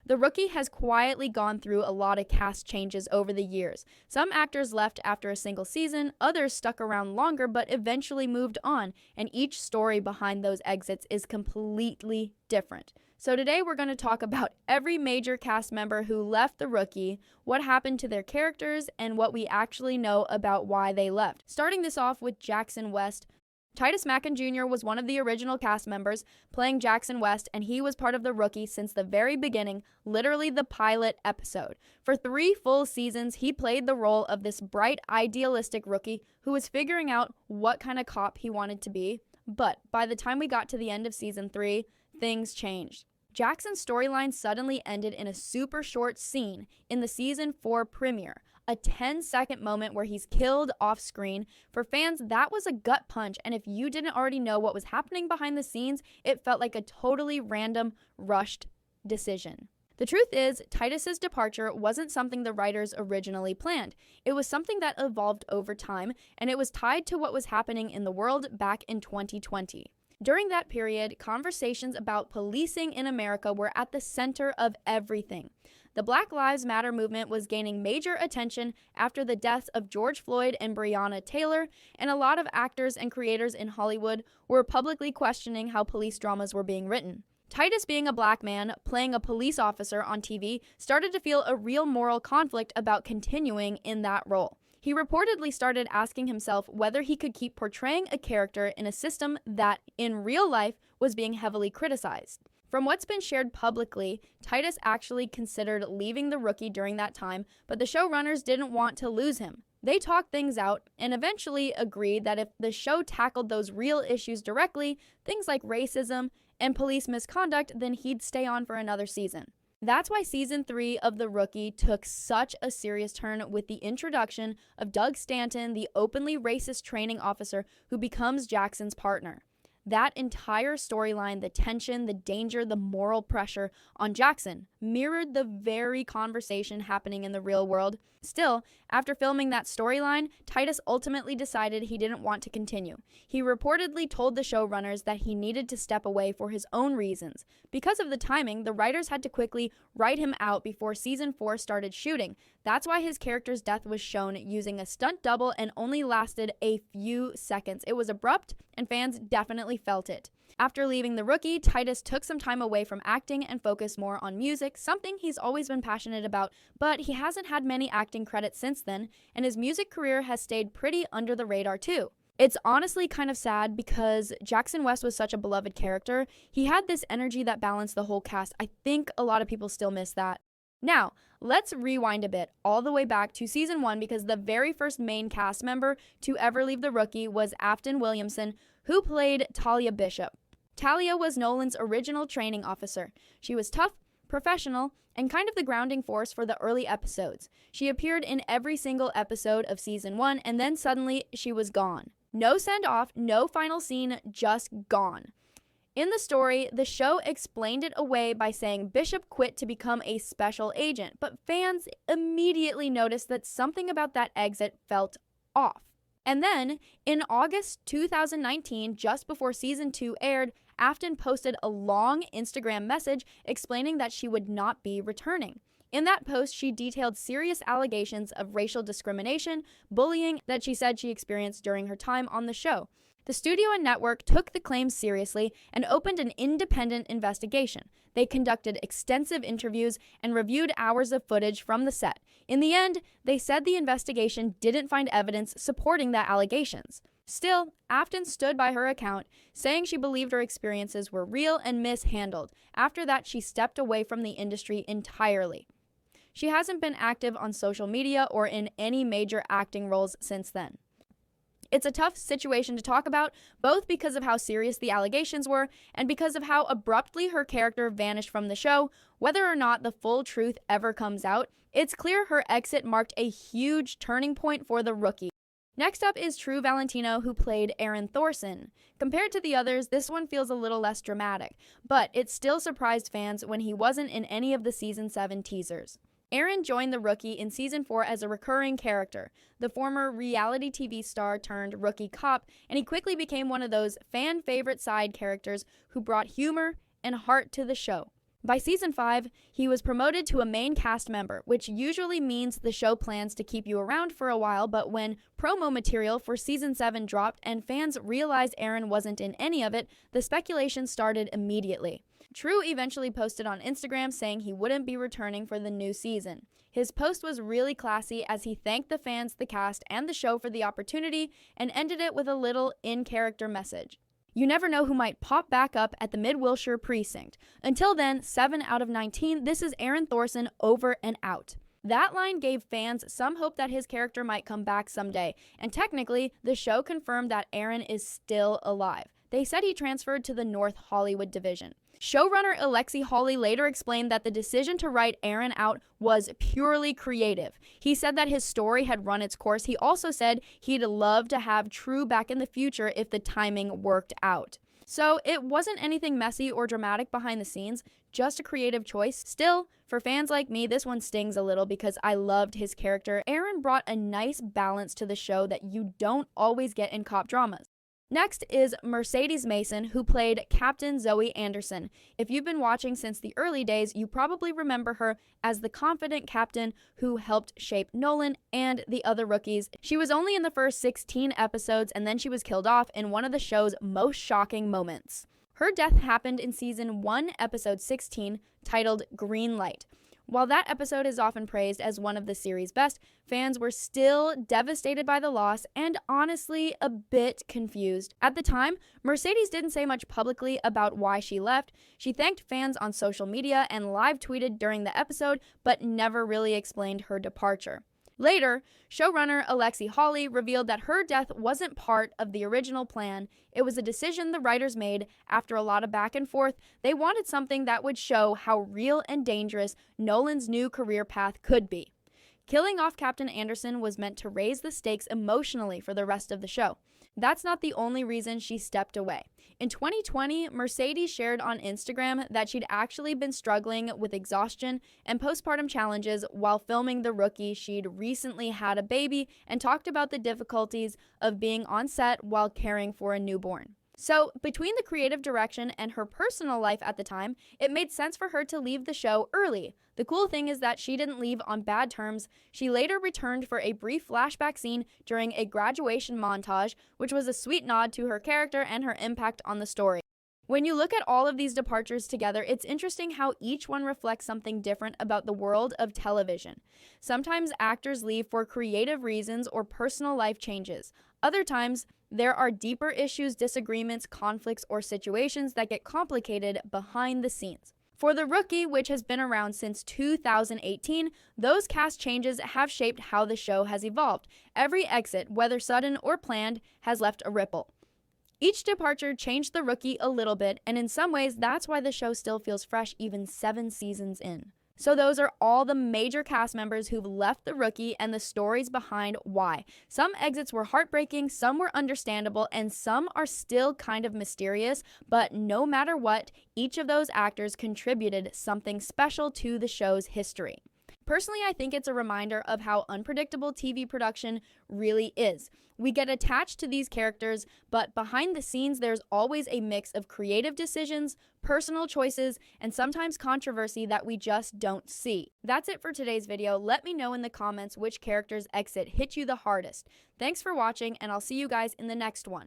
The Rookie has quietly gone through a lot of cast changes over the years. Some actors left after a single season, others stuck around longer but eventually moved on, and each story behind those exits is completely different. So today we're going to talk about every major cast member who left The Rookie, what happened to their characters, and what we actually know about why they left. Starting this off with Jackson West. Titus Makin Jr. was one of the original cast members playing Jackson West, and he was part of The Rookie since the very beginning, literally the pilot episode. For 3 full seasons, he played the role of this bright, idealistic rookie who was figuring out what kind of cop he wanted to be. But by the time we got to the end of season 3, things changed. Jackson's storyline suddenly ended in a super short scene in the season 4 premiere. A 10-second moment where he's killed off screen. For fans, that was a gut punch, and if you didn't already know what was happening behind the scenes, it felt like a totally random, rushed decision. The truth is, Titus's departure wasn't something the writers originally planned. It was something that evolved over time, and it was tied to what was happening in the world back in 2020. During that period, conversations about policing in America were at the center of everything. The Black Lives Matter movement was gaining major attention after the deaths of George Floyd and Breonna Taylor, and a lot of actors and creators in Hollywood were publicly questioning how police dramas were being written. Titus, being a black man playing a police officer on TV, started to feel a real moral conflict about continuing in that role. He reportedly started asking himself whether he could keep portraying a character in a system that, in real life, was being heavily criticized. From what's been shared publicly, Titus actually considered leaving The Rookie during that time, but the showrunners didn't want to lose him. They talked things out and eventually agreed that if the show tackled those real issues directly, things like racism and police misconduct, then he'd stay on for another season. That's why season 3 of The Rookie took such a serious turn with the introduction of Doug Stanton, the openly racist training officer who becomes Jackson's partner. That entire storyline, the tension, the danger, the moral pressure on Jackson mirrored the very conversation happening in the real world. Still, after filming that storyline, Titus ultimately decided he didn't want to continue. He reportedly told the showrunners that he needed to step away for his own reasons. Because of the timing, the writers had to quickly write him out before season 4 started shooting. That's why his character's death was shown using a stunt double and only lasted a few seconds. It was abrupt, and fans definitely felt it. After leaving The Rookie, Titus took some time away from acting and focused more on music, something he's always been passionate about, but he hasn't had many acting credits since then, and his music career has stayed pretty under the radar too. It's honestly kind of sad because Jackson West was such a beloved character. He had this energy that balanced the whole cast. I think a lot of people still miss that. Now, let's rewind a bit, all the way back to season 1, because the very first main cast member to ever leave The Rookie was Afton Williamson, who played Talia Bishop. Talia was Nolan's original training officer. She was tough, professional, and kind of the grounding force for the early episodes. She appeared in every single episode of season 1, and then suddenly she was gone. No send-off, no final scene, just gone. In the story, the show explained it away by saying Bishop quit to become a special agent, but fans immediately noticed that something about that exit felt off. And then, in August 2019, just before season 2 aired, Afton posted a long Instagram message explaining that she would not be returning. In that post, she detailed serious allegations of racial discrimination, bullying that she said she experienced during her time on the show. The studio and network took the claims seriously and opened an independent investigation. They conducted extensive interviews and reviewed hours of footage from the set. In the end, they said the investigation didn't find evidence supporting the allegations. Still, Afton stood by her account, saying she believed her experiences were real and mishandled. After that, she stepped away from the industry entirely. She hasn't been active on social media or in any major acting roles since then. It's a tough situation to talk about, both because of how serious the allegations were and because of how abruptly her character vanished from the show. Whether or not the full truth ever comes out, it's clear her exit marked a huge turning point for The Rookie. Next up is True Valentino, who played Aaron Thorsen. Compared to the others, this one feels a little less dramatic, but it still surprised fans when he wasn't in any of the Season 7 teasers. Aaron joined The Rookie in Season 4 as a recurring character, the former reality TV star turned rookie cop, and he quickly became one of those fan-favorite side characters who brought humor and heart to the show. By season 5, he was promoted to a main cast member, which usually means the show plans to keep you around for a while, but when promo material for season 7 dropped and fans realized Aaron wasn't in any of it, the speculation started immediately. True eventually posted on Instagram saying he wouldn't be returning for the new season. His post was really classy as he thanked the fans, the cast, and the show for the opportunity and ended it with a little in-character message. You never know who might pop back up at the Mid-Wilshire precinct. Until then, 7 out of 19, this is Aaron Thorsen over and out. That line gave fans some hope that his character might come back someday, and technically, the show confirmed that Aaron is still alive. They said he transferred to the North Hollywood division. Showrunner Alexi Hawley later explained that the decision to write Aaron out was purely creative. He said that his story had run its course. He also said he'd love to have True back in the future if the timing worked out. So it wasn't anything messy or dramatic behind the scenes, just a creative choice. Still, for fans like me, this one stings a little because I loved his character. Aaron brought a nice balance to the show that you don't always get in cop dramas. Next is Mercedes Mason, who played Captain Zoe Anderson. If you've been watching since the early days, you probably remember her as the confident captain who helped shape Nolan and the other rookies. She was only in the first 16 episodes, and then she was killed off in one of the show's most shocking moments. Her death happened in season 1, episode 16, titled Green Light. While that episode is often praised as one of the series' best, fans were still devastated by the loss and honestly a bit confused. At the time, Mercedes didn't say much publicly about why she left. She thanked fans on social media and live tweeted during the episode, but never really explained her departure. Later, showrunner Alexi Hawley revealed that her death wasn't part of the original plan. It was a decision the writers made after a lot of back and forth. They wanted something that would show how real and dangerous Nolan's new career path could be. Killing off Captain Anderson was meant to raise the stakes emotionally for the rest of the show. That's not the only reason she stepped away. In 2020, Mercedes shared on Instagram that she'd actually been struggling with exhaustion and postpartum challenges while filming The Rookie. She'd recently had a baby and talked about the difficulties of being on set while caring for a newborn. So, between the creative direction and her personal life at the time, it made sense for her to leave the show early. The cool thing is that she didn't leave on bad terms. She later returned for a brief flashback scene during a graduation montage, which was a sweet nod to her character and her impact on the story. When you look at all of these departures together, it's interesting how each one reflects something different about the world of television. Sometimes actors leave for creative reasons or personal life changes. Other times, there are deeper issues, disagreements, conflicts, or situations that get complicated behind the scenes. For The Rookie, which has been around since 2018, those cast changes have shaped how the show has evolved. Every exit, whether sudden or planned, has left a ripple. Each departure changed The Rookie a little bit, and in some ways, that's why the show still feels fresh even 7 seasons in. So those are all the major cast members who've left The Rookie and the stories behind why. Some exits were heartbreaking, some were understandable, and some are still kind of mysterious, but no matter what, each of those actors contributed something special to the show's history. Personally, I think it's a reminder of how unpredictable TV production really is. We get attached to these characters, but behind the scenes, there's always a mix of creative decisions, personal choices, and sometimes controversy that we just don't see. That's it for today's video. Let me know in the comments which character's exit hit you the hardest. Thanks for watching, and I'll see you guys in the next one.